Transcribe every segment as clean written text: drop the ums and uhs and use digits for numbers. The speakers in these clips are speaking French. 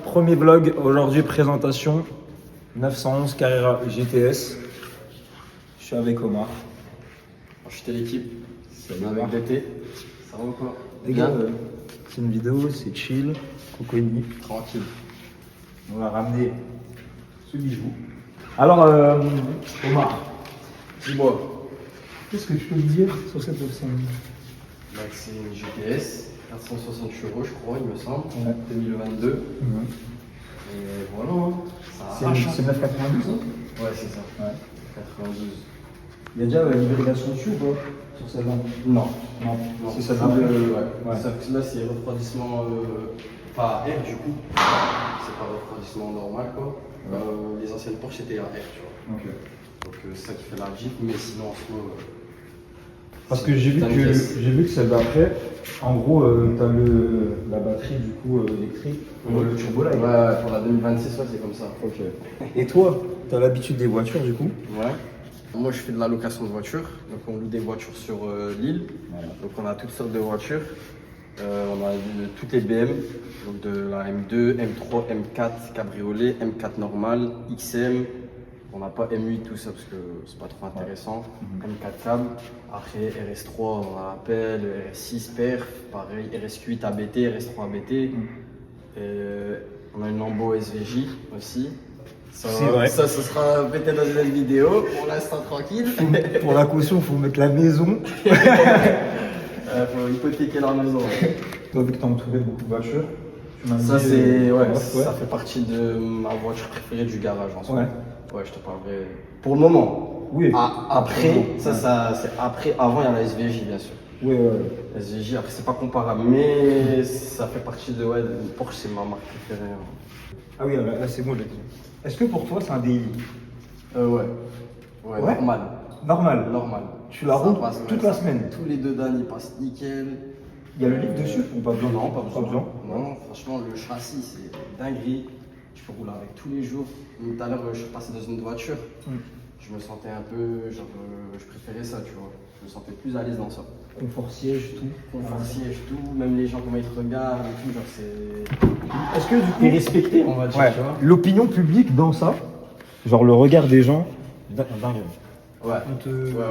Premier vlog, aujourd'hui présentation 911 Carrera GTS. Je suis avec Omar. Enchanté l'équipe, Salut avec Omar. l'été, ça va ou quoi? Les gars, c'est une vidéo, c'est chill, cocoonie. Tranquille. On va ramener ce bijou. Alors, Omar, Dis-moi. qu'est-ce que tu peux me dire sur cette option? Donc c'est une GTS, 460 chevaux je crois, il me semble, Ouais. 2022. Et voilà, hein. Ça arrache, hein. C'est 992 hein? Ouais, c'est ça, Ouais. 92. Il y a déjà une vérification dessus ou pas? Sur celle-là? Non. Non, Non, c'est ça celle-là. ouais. Ouais. Sauf que là c'est refroidissement pas à air du coup. C'est pas refroidissement normal quoi. Ouais. Les anciennes Porsche c'était à air, tu vois. Ok. Donc c'est ça qui fait la Jeep, mais sinon en soi. Parce que j'ai vu que celle d'après, en gros, t'as la batterie du coup électrique pour le turbo là. Ouais, pour la 2026, ouais, c'est comme ça. Ok. Et toi, t'as l'habitude des voitures du coup? Ouais. Moi, je fais de la location de voitures. Donc, on loue des voitures sur l'île. Voilà. Donc, on a toutes sortes de voitures. On a toutes les BM. Donc, de la M2, M3, M4, cabriolet, M4 normal, XM. On n'a pas M8, tout ça, parce que c'est pas trop intéressant. M4 cab. Après, RS3, on a Appel, RS6 perf. Pareil, RS8 ABT, RS3 ABT. On a une Lambo SVJ aussi. Ça, C'est vrai. ça, ce sera peut-être dans une autre vidéo. Pour l'instant, tranquille. Pour la caution, il faut mettre la maison. Faut hypothéquer la maison. Toi, vu que t'as entouré beaucoup de voitures, tu m'as Ça, dit, c'est, ouais, ouais. ça fait partie de ma voiture préférée du garage en soi. Ouais. Ouais, je te parlerai. Pour le moment. Oui. Après, Ouais. ça, c'est après. Avant, il y a la SVJ, bien sûr. Oui, ouais. La SVJ, après, c'est pas comparable. Mais ça fait partie de. Ouais, Porsche, c'est ma marque préférée. Ah oui, là c'est bon, j'ai dit. Est-ce que pour toi c'est un daily? Ouais. Ouais, Ouais. normal. Normal. Normal. Tu la Ça roules passe, toute ouais, la semaine. Tous les deux dames, ils passent nickel. Il y a le livre dessus ou pas besoin? Non, pas besoin. Non. Non, franchement, le châssis, c'est dinguerie. Tu peux rouler avec tous les jours. Tout à l'heure, je suis passé dans une voiture. Je me sentais un peu, genre, je préférais ça, tu vois. Je me sentais plus à l'aise dans ça. Confort siège, tout. Confort siège, tout. Même les gens, comment ils te regardent et tout, genre, c'est. Est-ce que du coup. T'es respecté, on va dire, Ouais. tu vois. L'opinion publique dans ça, genre le regard des gens, dingue. Ouais. On te... Ouais.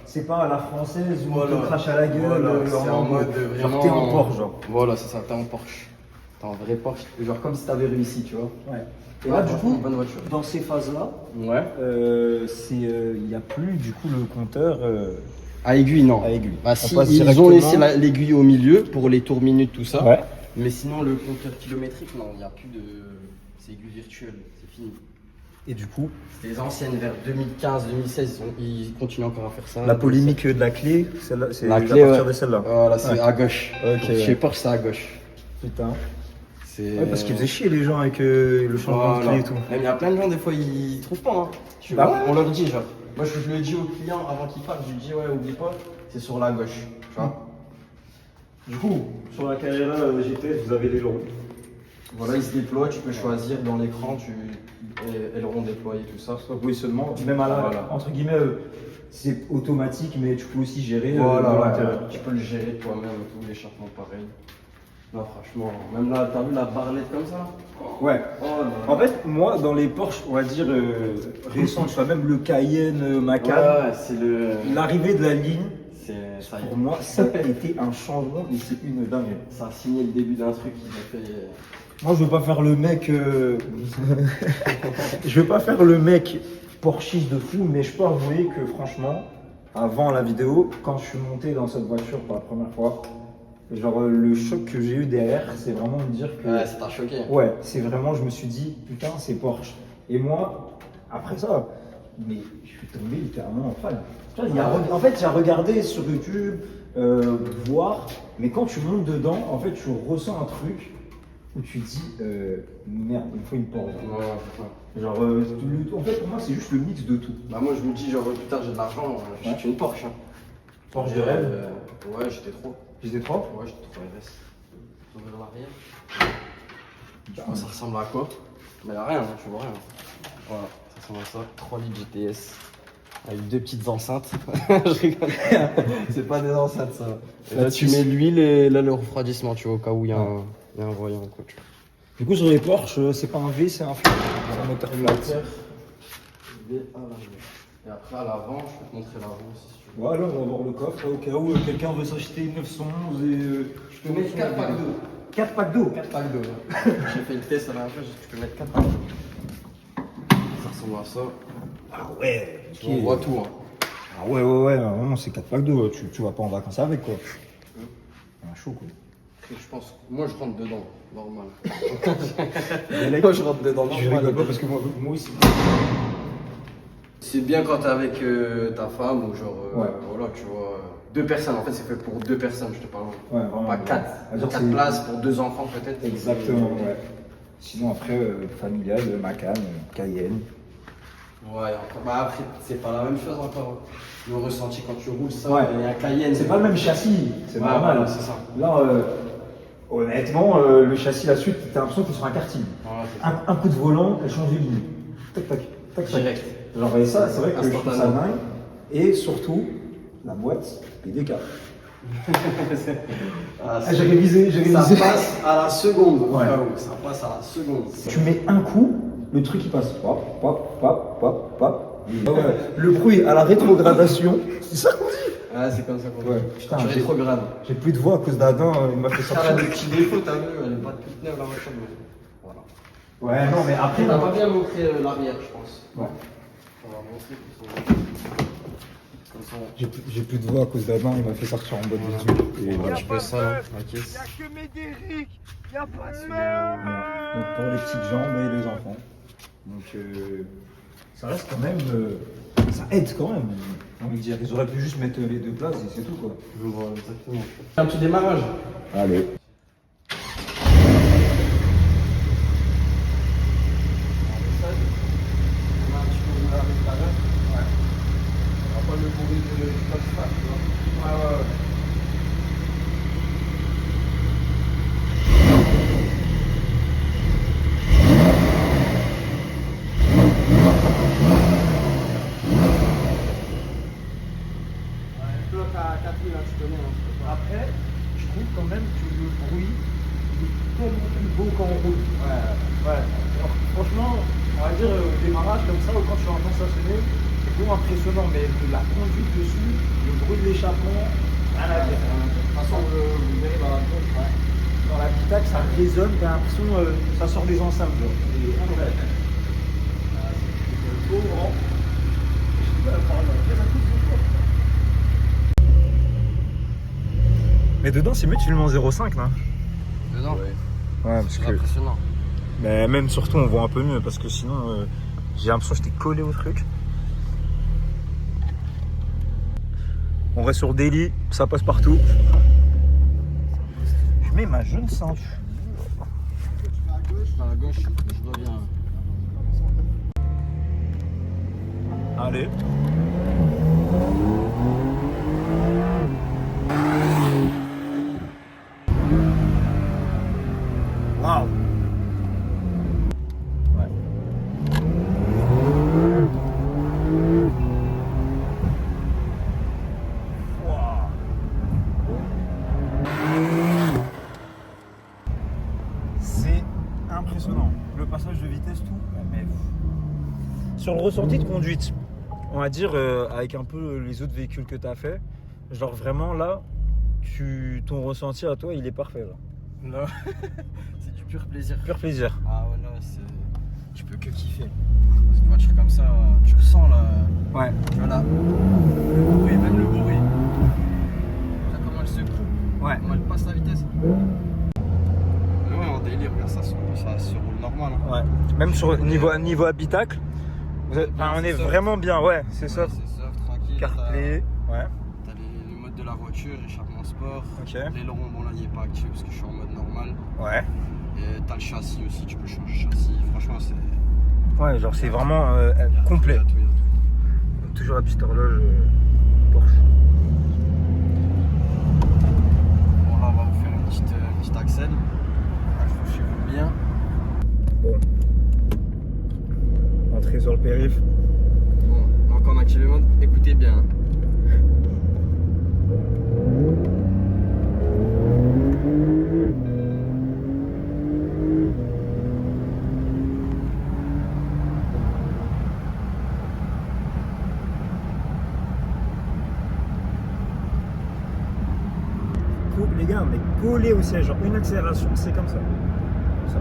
C'est pas à la française où Voilà. on te crache à la gueule. Voilà, c'est en mode genre vraiment. t'es en Porsche, genre. Voilà, c'est ça, t'es en Porsche. T'es en vrai Porsche. Genre comme si t'avais réussi, tu vois. Ouais. Et là, du coup, bonne voiture. dans ces phases-là, Ouais. il n'y a plus du coup le compteur À aiguille, non. à aiguille. Bah, On si, passe ils directement- ont laissé l'aiguille au milieu pour les tours minutes, tout ça. Ouais. Mais sinon, le compteur kilométrique, non, il n'y a plus de. C'est aiguille virtuelle, c'est fini. Et du coup, C'est les anciennes vers 2015, 2016, ils continuent encore à faire ça. la polémique de la clé, celle-là, c'est La à clé, partir ouais. de celle-là. Voilà, c'est Ouais. à gauche. Ok, Donc, ouais. chez Porsche, c'est à gauche. Putain. C'est. Ouais, parce qu'ils faisaient chier les gens avec le changement de Voilà. clé et tout. Même il y a plein de gens, des fois, ils trouvent pas. Hein. Bah ouais. On leur dit, genre. Moi, je le dis au client avant qu'il parte, je lui dis, ouais, oublie pas, c'est sur la gauche. Tu vois. Du coup, sur la Carrera GTS, vous avez les longs. Voilà, il se déploie, tu peux choisir dans l'écran, aileron déployé, tout ça. Oui, seulement, même à la, Voilà. entre guillemets, c'est automatique, mais tu peux aussi gérer Voilà, de ouais, l'intérieur. tu peux le gérer toi-même et tout, l'échappement pareil. Non, franchement, même là, t'as vu la barlette comme ça? Ouais. Oh là là. En fait, moi, dans les Porsche, on va dire récents, soit même le Cayenne, Macan, Ouais, c'est le. l'arrivée de la ligne, C'est ça y pour est. moi, ça a été un changement et c'est une dingue. Ça a signé le début d'un truc qu'ils ont fait. Moi, je veux pas faire le mec. Je veux pas faire le mec porchiste de fou, mais je peux avouer que franchement, avant la vidéo, quand je suis monté dans cette voiture pour la première fois, genre le choc que j'ai eu derrière, c'est vraiment me dire que. Ouais, ça t'a choqué. Ouais, c'est vraiment, je me suis dit, putain, c'est Porsche. Et moi, après ça, mais je suis tombé littéralement en fan. Tu vois, en fait, j'ai regardé sur YouTube, voir, mais quand tu montes dedans, en fait, tu ressens un truc où tu te dis, merde, il me faut une Porsche. Ouais, c'est ça. Genre, en fait, pour moi, c'est juste le mix de tout. Bah, moi, je me dis, genre, plus tard, j'ai de l'argent, j'achète une Porsche. Hein. Porsche de rêve, Ouais, j'étais trop. GT3. Ouais, j'étais trop RS. Ouvrir l'arrière. Tu vois, ça ressemble à quoi? Mais y'a rien, hein, tu vois rien. Voilà, ça ressemble à ça. 3 litres GTS. Avec 2 petites enceintes. Je rigole. C'est pas des enceintes, ça. Et là, tu mets l'huile et là, le refroidissement, tu vois, au cas où il y a un voyant, quoi. Tu vois. Du coup, sur les Porsche, c'est pas un V, c'est un flat. Un moteur flat. V à l'avant. Et après à l'avant, je peux te montrer l'avant si tu veux. Voilà, on va voir le coffre au cas où quelqu'un veut s'acheter une 911 et. Je peux mettre 4 packs d'eau. 4 packs d'eau. 4 packs d'eau. J'ai fait le test la dernière fois, tu peux mettre 4 packs d'eau. Ça ressemble à ça. Ah ouais, ok. On voit tout. Hein. Ah ouais, vraiment, c'est 4 packs d'eau. Tu vas pas en vacances avec quoi. Un chaud quoi. Et je pense, moi je rentre dedans, normal. Moi, je rentre dedans, normal. Je rigole pas parce que moi aussi. C'est bien quand t'es avec ta femme ou genre, Ouais. voilà, tu vois, 2 personnes. En fait, c'est fait pour 2 personnes, je te parle. Ouais, vraiment. Pas 4. Ouais. 4 places pour 2 enfants peut-être. Exactement, ouais. Sinon après, familial, Macan, Cayenne. Ouais, après, c'est pas la même chose encore. Le ressenti quand tu roules ça, Ouais. il y a Cayenne. C'est pas le même châssis, c'est Ouais, normal. voilà, c'est ça. Là, honnêtement, le châssis, la suite, t'as l'impression qu'il est sur un karting. Voilà, c'est ça. Un coup de volant, elle change de ligne. Tac, tac, tac, tac. Direct. Genre, et ça, c'est vrai que je trouve ça Instantanément. dingue. Et surtout, la boîte PDK. Ah, J'ai révisé, Ça passe à la seconde. Ouais. Ça passe à la seconde. Tu mets un coup, le truc il passe. Hop, hop, hop, hop, hop. Ouais. Le bruit à la rétrogradation, c'est ça qu'on dit. Ouais, c'est comme ça qu'on Ouais. dit. Putain, Tu rétrogrades. J'ai plus de voix à cause d'Adam, il m'a fait Elle a sortir. des petits défauts, t'as vu, elle est pas toute neuve la voiture. Mais... Voilà. Ouais, non, mais après, On n'a pas bien montré l'arrière, je pense. Ouais. On va montrer qu'ils sont. Comme ça, J'ai plus de voix à cause d'Adam, il m'a fait sortir en boîte de on Et voit voilà. un petit peu ça, là, la caisse. Y'a que Médéric, y'a pas de Voilà. meuf. Donc pour les petites jambes et les enfants. Donc ça reste quand même. Ça aide quand même. J'ai envie de dire. Ils auraient pu juste mettre les 2 places et c'est tout quoi. Je vois exactement. Un petit démarrage. Allez. Après, je trouve quand même que le bruit est tellement plus beau quand on roule. Ouais. Alors, franchement, on va dire au démarrage comme ça, ou quand je suis en train de stationner, c'est beaucoup impressionnant, mais la conduite dessus, le bruit de l'échappement, rien à dire. De toute façon, vous verrez dans la gauche, dans l'habitacle, ça résonne, t'as l'impression ça sort des enceintes. Genre. C'est incroyable. C'est beau, hein. Mais dedans, c'est mieux de filmer en 0,5 là. Dedans. Ouais, parce C'est que. impressionnant. Mais même surtout, on voit un peu mieux parce que sinon, j'ai l'impression que j'étais collé au truc. On reste sur Delhi, ça passe partout. Je mets ma jeune ceinture. Je vais à gauche, je vois bien. Allez. Waouh. Ouais. Waouh. C'est impressionnant. Le passage de vitesse, tout. Mais... Sur le ressenti de conduite, on va dire avec un peu les autres véhicules que tu as fait, genre vraiment là, ton ressenti à toi, il est parfait là. Là, c'est du pur plaisir. Pur plaisir. Ah ouais, là, c'est. Tu peux que kiffer. Parce qu'une voiture comme ça, tu ressens là. Ouais. Tu vois là. Le bruit, même le bruit. Tu vois comment elle se coupe. Ouais. Comment elle passe la vitesse. Mais ouais, en délire, regarde, ça se roule normal. Hein. Ouais. Même sur niveau habitacle, on est soft. vraiment bien, ouais, c'est Ouais, ça. c'est soft, tranquille. CarPlay, ouais. T'as les modes de la voiture, échappement sport. Ok. L'aileron, bon là, il n'est pas actif parce que je suis en mode normal. Ouais. Et t'as le châssis aussi, tu peux changer de châssis. Franchement, c'est. Ouais, genre c'est vraiment Il y a complet. tout, il y a tout. Toujours la petite horloge Porsche. Bon, là, on va vous faire une petite axelle. Accrochez-vous bien. Bon. Entrée sur le périph'. Bon, donc on active le mode, écoutez bien. gars, mais collé au siège, genre une accélération, c'est comme ça. Comme ça.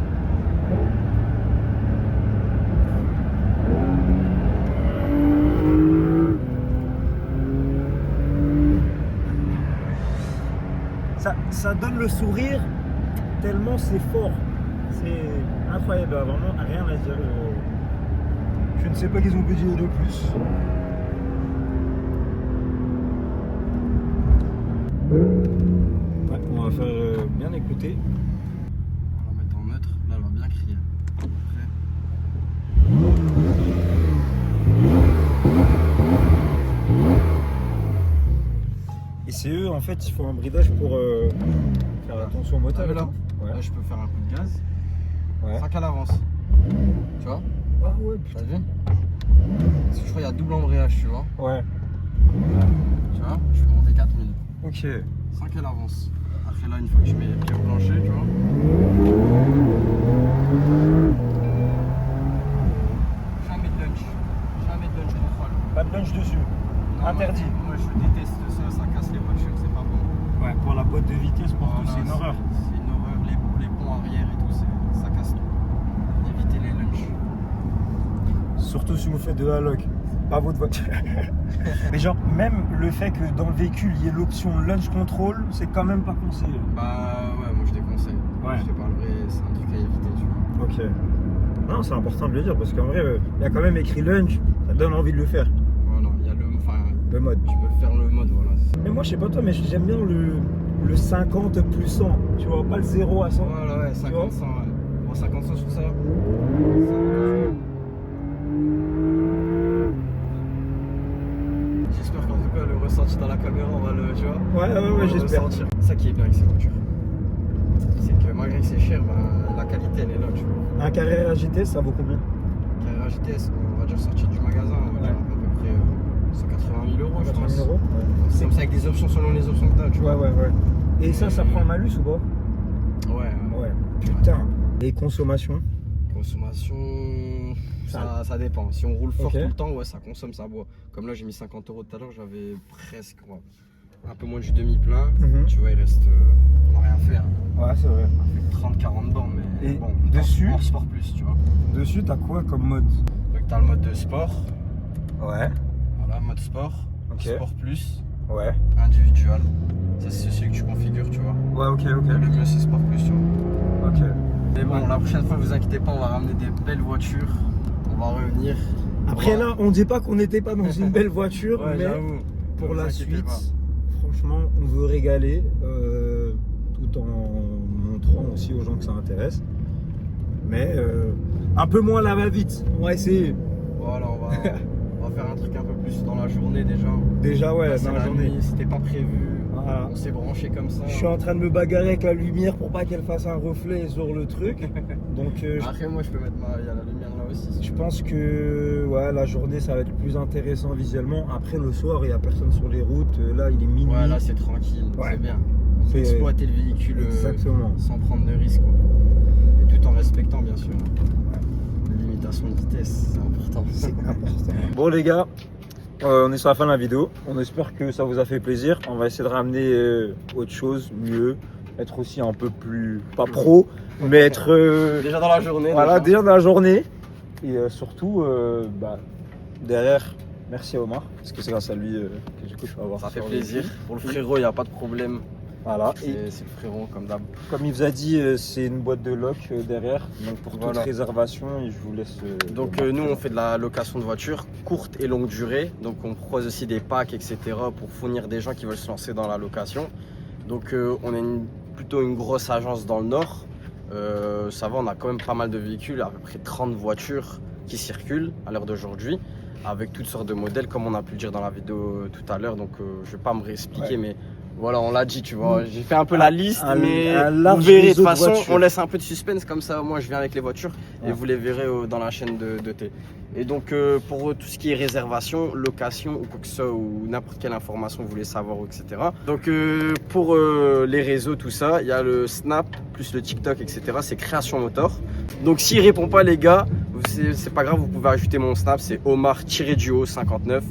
Ça donne le sourire tellement c'est fort. C'est incroyable, vraiment rien à dire. Je ne sais pas qu'ils ont pu dire de plus. Ouais, on va faire bien écouter. On va mettre en neutre, là elle va bien crier. Après. Et c'est eux, en fait, ils font un bridage pour faire attention au moteur. Ah, là, ouais. là je peux faire un coup de gaz. Ouais. 5 à l'avance. Tu vois? Ah ouais, T'as vu? Parce que je crois qu'il y a double embrayage, tu vois. ouais. Tu vois? Je peux monter 4000. Ok. 5 à l'avance. Après là, une fois que je mets les pieds au plancher, tu vois. Jamais de lunch. Jamais de lunch contrôle. Pas de lunch dessus. Non, Interdit. Moi je déteste ça casse les voitures, c'est pas bon. Ouais, pour la boîte de vitesse, pour tout, Voilà, c'est une horreur. C'est une horreur, les ponts arrière et tout, ça casse tout. Évitez les lunchs. Surtout si vous faites de la loc. Pas votre voiture. Mais genre, même le fait que dans le véhicule, il y ait l'option lunch control, c'est quand même pas conseillé. Bah ouais, moi je déconseille. Ouais. Je te parlerai, c'est un truc à éviter, tu vois. Ok. Non, c'est important de le dire parce qu'en vrai, il y a quand même écrit lunch, ça donne envie de le faire. Voilà, il y a Le mode. tu peux faire le mode, voilà. Mais moi, je sais pas toi, mais j'aime bien le 50 plus 100. Tu vois, pas le 0 à 100. Voilà, ouais, Tu 50 vois 100, ouais. Bon, 50 100 sur ça. J'espère qu'en tout cas, le ressenti dans la caméra, on va le, tu vois. Ouais, j'espère. ressentir. Ça qui est bien avec ces voitures, c'est que malgré que c'est cher, bah, la qualité elle est là, tu vois. Un carré agité, ça vaut combien? Carrera GTS, on va dire sortir du magasin, on va dire à peu près 180 000 euros, je 80 pense. 000 euros. C'est comme ça avec des options selon les options que t'as, tu vois. Ouais. Et ça prend un malus ou pas? Ouais. Putain. Les consommations? Consommation, ça dépend. Si on roule fort Ok. tout le temps, ouais, ça consomme, ça boit. Comme là, j'ai mis 50 euros tout à l'heure, j'avais presque un peu moins du demi-plein. Mhm. Tu vois, il reste. On n'a rien fait. Hein. Ouais, c'est vrai. On a fait 30-40 bornes, mais Et bon, dessus en sport plus, tu vois. Dessus, t'as quoi comme mode? Donc, t'as le mode de sport, Ouais. voilà, mode sport, Ok. sport plus, Ouais. individual. Ça, c'est celui que tu configures, tu vois. Ouais, ok. Le mieux, c'est sport plus, tu vois. Ok. Mais bon, la prochaine fois, vous inquiétez pas, on va ramener des belles voitures. On va revenir. Après On va- là, on dit pas qu'on n'était pas dans une belle voiture, Ouais, mais j'avoue. pour Ne la vous inquiétez suite, pas. franchement, on veut régaler tout en montrant aussi aux gens que ça intéresse. Mais un peu moins la va-vite, on va essayer. Voilà, on va faire un truc un peu plus dans la journée déjà. Déjà, ouais, Passer dans la journée. nuit, c'était pas prévu. Voilà. On s'est branché comme ça. Je suis en train de me bagarrer avec la lumière pour pas qu'elle fasse un reflet sur le truc. Donc Après, moi, je peux mettre il y a la lumière là aussi. si je tu veux. pense que ouais, la journée ça va être plus intéressant visuellement. Après le soir, il n'y a personne sur les routes. Là, il est minuit. Ouais, là, c'est tranquille. Ouais. C'est bien. On peut C'est- exploiter le véhicule Exactement. sans prendre de risques. Quoi. Et tout en respectant, bien sûr. Les limitations de vitesse, c'est important. C'est important. Bon les gars, on est sur la fin de la vidéo. On espère que ça vous a fait plaisir. On va essayer de ramener autre chose, mieux, être aussi un peu plus pas pro, mais être Déjà dans la journée. voilà déjà dans la journée. Et surtout derrière. Merci à Omar parce que c'est grâce à lui que du coup je peux avoir. Ça fait sur plaisir. YouTube. Pour le frérot, il n'y a pas de problème. Voilà. Et C'est le frérot, comme d'hab. comme il vous a dit, c'est une boîte de loc derrière. Donc pour toute Voilà. réservation, et je vous laisse. Donc nous on fait de la location de voitures courte et longue durée. Donc on propose aussi des packs etc. pour fournir des gens qui veulent se lancer dans la location. Donc on est plutôt une grosse agence dans le nord. Ça va, on a quand même pas mal de véhicules, à peu près 30 voitures qui circulent à l'heure d'aujourd'hui. Avec toutes sortes de modèles comme on a pu le dire dans la vidéo tout à l'heure. Donc je vais pas me réexpliquer mais voilà, on l'a dit, tu vois. J'ai fait un peu la liste, mais vous large verrez, de réseau toute façon, voitures. on laisse un peu de suspense, comme ça, moi, je viens avec les voitures et Ouais. vous les verrez dans la chaîne de T. Et donc, pour tout ce qui est réservation, location ou quoi que ce soit, ou n'importe quelle information vous voulez savoir, etc. Donc, pour les réseaux, tout ça, il y a le Snap, plus le TikTok, etc. C'est Création Motor. Donc, s'il répond pas, les gars, c'est pas grave, vous pouvez ajouter mon Snap, c'est Omar-59.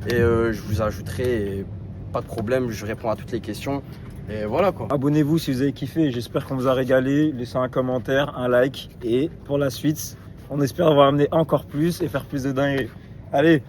Et je vous ajouterai. Et pas de problème, je réponds à toutes les questions. Et voilà quoi. Abonnez-vous si vous avez kiffé. J'espère qu'on vous a régalé. Laissez un commentaire, un like. Et pour la suite, on espère vous ramener encore plus et faire plus de dingueries. Allez,